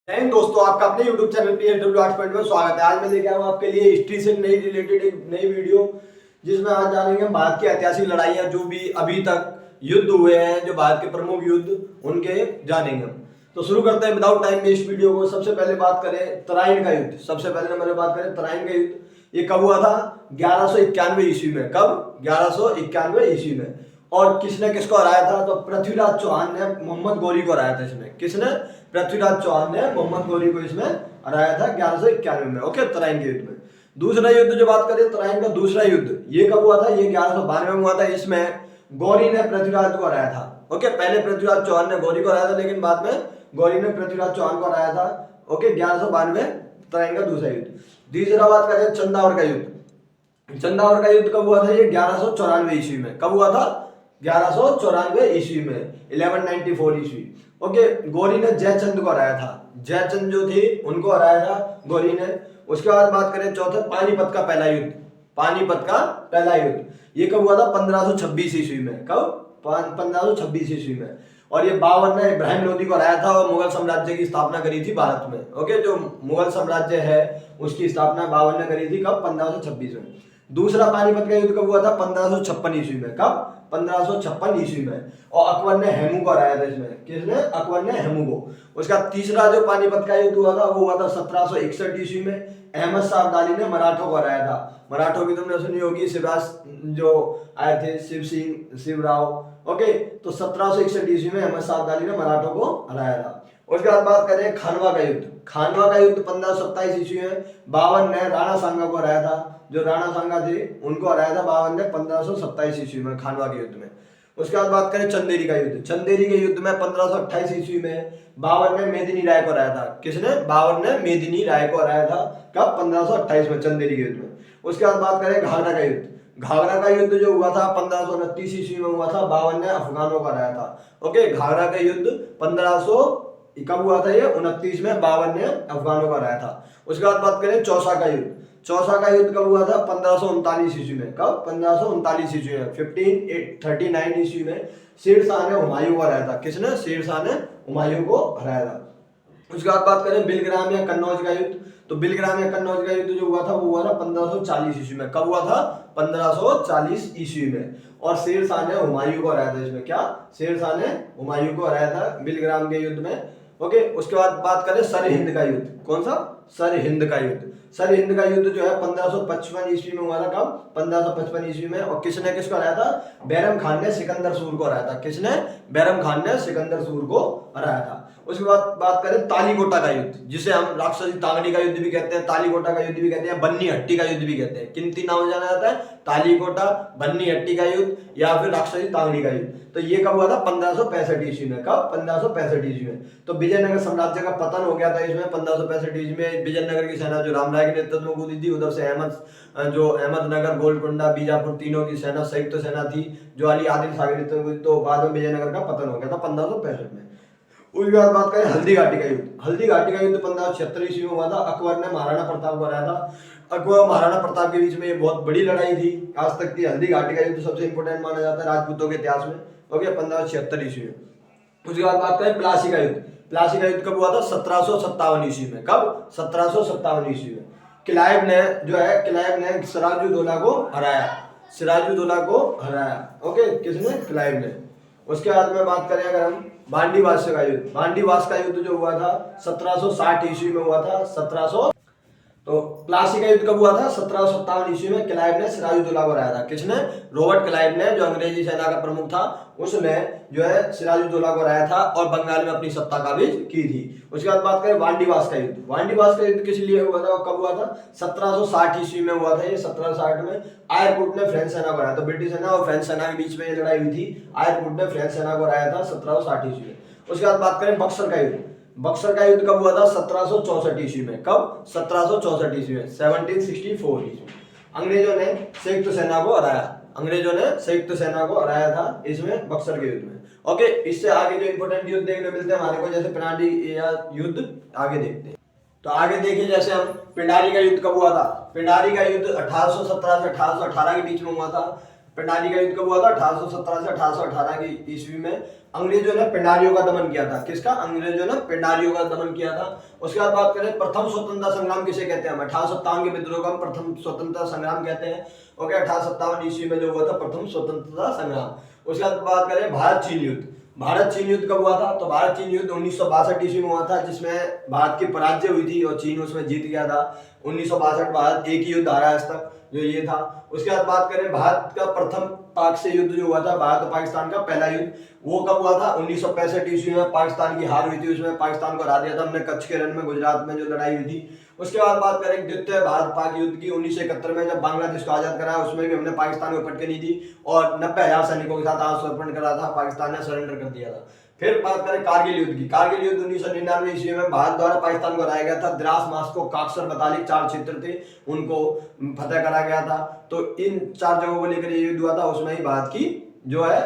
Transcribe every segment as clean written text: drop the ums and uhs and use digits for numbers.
जय हिंद दोस्तों, आपका अपने YouTube चैनल PSW 8 में स्वागत है। आज मैं लेके आया हूँ आपके लिए हिस्ट्री से नई रिलेटेड एक नई वीडियो, जिसमें आज जानेंगे भारत की ऐतिहासिक लड़ाइयाँ जो भी अभी तक युद्ध हुए हैं, जो भारत के प्रमुख युद्ध, उनके जानेंगे हम। तो शुरू करते हैं विदाउट टाइम वेस्ट वीडियो को। सबसे पहले बात करें तराइन का युद्ध। सबसे पहले नंबर पर बात करें तराइन का युद्ध। ये कब हुआ था? 1191 ईस्वी में। कब? 1191 ईस्वी में। और किसने किसको हराया था? तो पृथ्वीराज चौहान ने मोहम्मद गौरी को हराया था इसमें। किसने? पृथ्वीराज चौहान ने मोहम्मद गौरी को इसमें हराया था 1191 में। ओके, तराइन के युद्ध में। दूसरा युद्ध जो बात करें तराइन का दूसरा युद्ध, ये कब हुआ था? ये 1192 में हुआ था। इसमें गौरी ने पृथ्वीराज को हराया था। ओके, पहले पृथ्वीराज चौहान ने गौरी को हराया था, लेकिन बाद में गौरी ने पृथ्वीराज चौहान को हराया था। ओके, 1192 तराइन का दूसरा युद्ध। तीसरा बात करें चंदावर का युद्ध। चंदावर का युद्ध कब हुआ था? ये 1194 ईस्वी में। कब हुआ था? 1194 ईस्वी में, 1194 ईस्वी। ओके, गौरी ने जयचंद को हराया था। जयचंद जो थे उनको हराया था गौरी ने। उसके बाद बात करें चौथा, पानीपत का पहला युद्ध। पानीपत का पहला युद्ध ये कब हुआ था? 1526 ईस्वी में। कब? 1526 ईस्वी में। और ये बाबर ने इब्राहिम लोदी को हराया था और मुगल साम्राज्य की स्थापना करी थी भारत में। ओके, जो मुगल साम्राज्य है उसकी स्थापना बाबर ने करी थी। कब? 1526 में। दूसरा पानीपत का युद्ध कब हुआ था? 1556 ईस्वी में। कब? 1556 ईस्वी में। और अकबर ने हेमू को हराया था इसमें। किसने? अकबर ने हेमू को। उसका तीसरा जो पानीपत का युद्ध हुआ था वो हुआ था 1761 ईस्वी में। अहमद शाह अब्दाली ने मराठों को हराया था। मराठों की तुमने सुनी होगी, शिवराज जो आए थे, शिव सिंह, शिवराव। ओके, तो 1761 ईस्वी में अहमद शाह अब्दाली ने मराठों को हराया था। उसके बाद बात करें खानवा का युद्ध। खानवा का युद्ध 1527 ईस्वी में बाबर ने राणा सांगा को हराया था। जो राणा सांगा थे उनको हराया था बाबर ने 1527 ईस्वी में, खानवा के युद्ध में। उसके बाद बात करें चंदेरी का युद्ध। चंदेरी के युद्ध में 1528 ईस्वी में बाबर ने मेदिनी राय को हराया था। किसने? बाबर ने मेदिनी राय को हराया था। कब? 1528 में, चंदेरी के युद्ध में। उसके बाद बात करें घाघरा का युद्ध। घाघरा का युद्ध जो हुआ था 1529 ईस्वी में हुआ था। बाबर ने अफगानों को हराया था। ओके, घाघरा का युद्ध 1500 कब हुआ था? ये 29 में बाबर ने अफगानों को हराया था। उसके बाद बात करें चौसा का युद्ध। चौसा का युद्ध कब हुआ था? 1539 ईस्वी में। कब? 1539 ईस्वी में। 1539 ईस्वी में शेर शाह ने हुमायूं को हराया था। किसने? शेर शाह ने हुमायूं को हराया था। उसके बाद बात करें बिलग्राम या कन्नौज का युद्ध। तो बिलग्राम या कन्नौज का युद्ध जो हुआ था वो हुआ था 1540 ईस्वी में। कब हुआ था? 1540 ईस्वी में। और शेर शाह ने हुमायूं को हराया था इसमें। क्या? शेर शाह ने हुमायूं को हराया था बिलग्राम के युद्ध में। ओके, उसके बाद बात करें सरहिंद का युद्ध। कौन सा? सरहिंद का युद्ध। सरहिंद का युद्ध जो है 1555 ईस्वी में हुआ था। कब? 1555 ईस्वी में। और किसने किसको हराया था? बैरम खान ने सिकंदर सूर को हराया था। किसने? बैरम खान ने सिकंदर सूर को हराया था। उसके बाद बात करें तालीकोटा का युद्ध, जिसे हम राक्षसी तांगड़ी का युद्ध भी कहते हैं, तालीकोटा का युद्ध भी कहते हैं, बन्नी हट्टी का युद्ध भी कहते हैं। किन तीन नामों से जाना जाता है? तालीकोटा, बन्नी हट्टी का युद्ध या फिर राक्षसी तांगड़ी का युद्ध। तो ये कब हुआ था? 1565 ईस्वी में। कब? 1565 ईस्वी में। तो विजयनगर साम्राज्य का पतन हो गया था इसमें 1565 ईस्वी में। विजयनगर की सेना जो रामराय के नेतृत्व में कूदी थी, उधर से अहमदनगर, गोलकुंडा, बीजापुर, तीनों की सेना संयुक्त सेना थी जो अली आदिल शाह के नेतृत्व में। तो बाद में विजयनगर का पतन हो गया था 1565 में। उसके बाद बात करें हल्दी घाटी का युद्ध। हल्दी घाटी का युद्ध 1576 ईस्वी में हुआ था। अकबर ने महाराणा प्रताप को हराया था। अकबर और महाराणा प्रताप के बीच में ये बहुत बड़ी लड़ाई थी आज तक की। हल्दी घाटी का युद्ध सबसे इंपोर्टेंट माना जाता है राजपूतों के इतिहास में। ओके, 1576 ईस्वी में। उसके बाद बात करें प्लासी का युद्ध। प्लासी का युद्ध कब हुआ था? 1757 ईस्वी में। कब? 1757 ईस्वी में। क्लाइव ने सिराजुद्दौला को हराया। सिराजुद्दौला को हराया। ओके, किसने? क्लाइव ने। उसके बाद में बात करें अगर हम बांडीवास का युद्ध। बांडीवास का युद्ध जो हुआ था 1760 ईस्वी में हुआ था। 1700 तो प्लासी का युद्ध कब हुआ था? 1757 ईस्वी में। क्लाइव ने सिराजुद्दौला को हराया था। किसने? रॉबर्ट क्लाइव ने, जो अंग्रेजी सेना का प्रमुख था, उसने जो है सिराजुद्दौला को हराया था और बंगाल में अपनी सत्ता काबिज की थी। उसके बाद बात करें वांडीवास का युद्ध। वांडीवास का युद्ध किस लिए हुआ था? कब हुआ था? 1760 ईस्वी में हुआ था। ये 1760 में आयरकुट ने फ्रेंच सेना को हराया था। ब्रिटिश सेना और फ्रेंच सेना के बीच में ये लड़ाई हुई थी। आयरकुट ने फ्रेंच सेना को हराया था 1760 ईस्वी में। उसके बाद बात करें बक्सर का युद्ध। बक्सर का युद्ध कब हुआ था? 1764 ईस्वी में। कब? 1764 ईस्वी में, 1764 ईस्वी। अंग्रेजों ने संयुक्त सेना को हराया। अंग्रेजों ने संयुक्त सेना को हराया था इसमें, बक्सर के युद्ध में। ओके, इससे आगे जो इंपोर्टेंट युद्ध देखने मिलते हैं हमारे को, जैसे पिंडारी या युद्ध, आगे देखते हैं। तो आगे देखिए, जैसे हम पिंडारी का युद्ध कब हुआ था? पिंडारी का युद्ध 1817 से 1818 के बीच में हुआ था। पिंडारी का युद्ध कब हुआ था? 1817 से 1818 की ईस्वी में। अंग्रेजों ने पिंडारियों का दमन किया था। किसका? अंग्रेजों ने पिंडारियों का दमन किया था। उसके बाद बात करें प्रथम स्वतंत्रता संग्राम किसे कहते हैं? 1857 के विद्रोह को हम प्रथम स्वतंत्रता संग्राम कहते हैं। ओके, 1857 ईस्वी में जो हुआ था प्रथम स्वतंत्रता संग्राम। उसके बाद बात करें भारत चीन युद्ध। भारत चीन युद्ध कब हुआ था? तो भारत चीन युद्ध 1962 ईस्वी में हुआ था, जिसमें भारत की पराजय हुई थी और चीन उसमें जीत गया था। 1962 भारत एक ही युद्ध हारा आज तक, जो ये था। उसके बाद बात करें भारत का प्रथम पाक से युद्ध जो हुआ था, भारत और पाकिस्तान का पहला युद्ध, वो कब हुआ था? 1965 ईस्वी में पाकिस्तान की हार हुई थी, उसमें पाकिस्तान को हरा दिया था हमने कच्छ के रण में, गुजरात में जो लड़ाई हुई थी। उसके बाद बात करें द्वितीय भारत पाक युद्ध की, 1971 में जब बांग्लादेश को आजाद कराया, उसमें भी हमने पाकिस्तान को पटके नहीं दी और 90,000 सैनिकों के साथ आत्मसमर्पण करा था, पाकिस्तान ने सरेंडर कर दिया था। फिर बात करें कारगिल युद्ध की। कारगिल युद्ध 1999 ईस्वी में भारत द्वारा पाकिस्तान को हराया गया था। द्रास, मास्को, काक्सर, बताली 4 क्षेत्र थे, उनको फतेह करा गया था। तो इन 4 जगहों को लेकर ये युद्ध हुआ था, उसमें ही भारत की जो है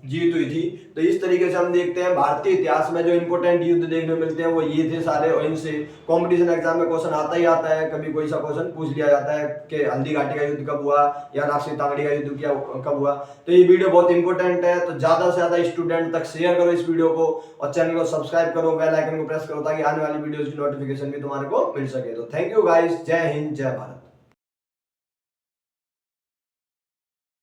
जीत हुई थी। तो इस तरीके से हम देखते हैं भारतीय इतिहास में जो इंपोर्टेंट युद्ध देखने मिलते हैं वो ये थे सारे, और इनसे कॉम्पिटिशन एग्जाम में क्वेश्चन आता ही आता है। कभी कोई सा क्वेश्चन पूछ लिया जाता है कि हल्दी घाटी का युद्ध कब हुआ या राष्ट्रीय तांगड़ी का युद्ध क्या कब हुआ। तो ये वीडियो बहुत इंपॉर्टेंट है, तो ज्यादा से ज्यादा स्टूडेंट तक शेयर करो इस वीडियो को और चैनल को सब्सक्राइब करो, बेल आइकन को प्रेस करो ताकि आने वाली वीडियोस की नोटिफिकेशन भी तुम्हारे को मिल सके। तो थैंक यू गाइस, जय हिंद, जय भारत।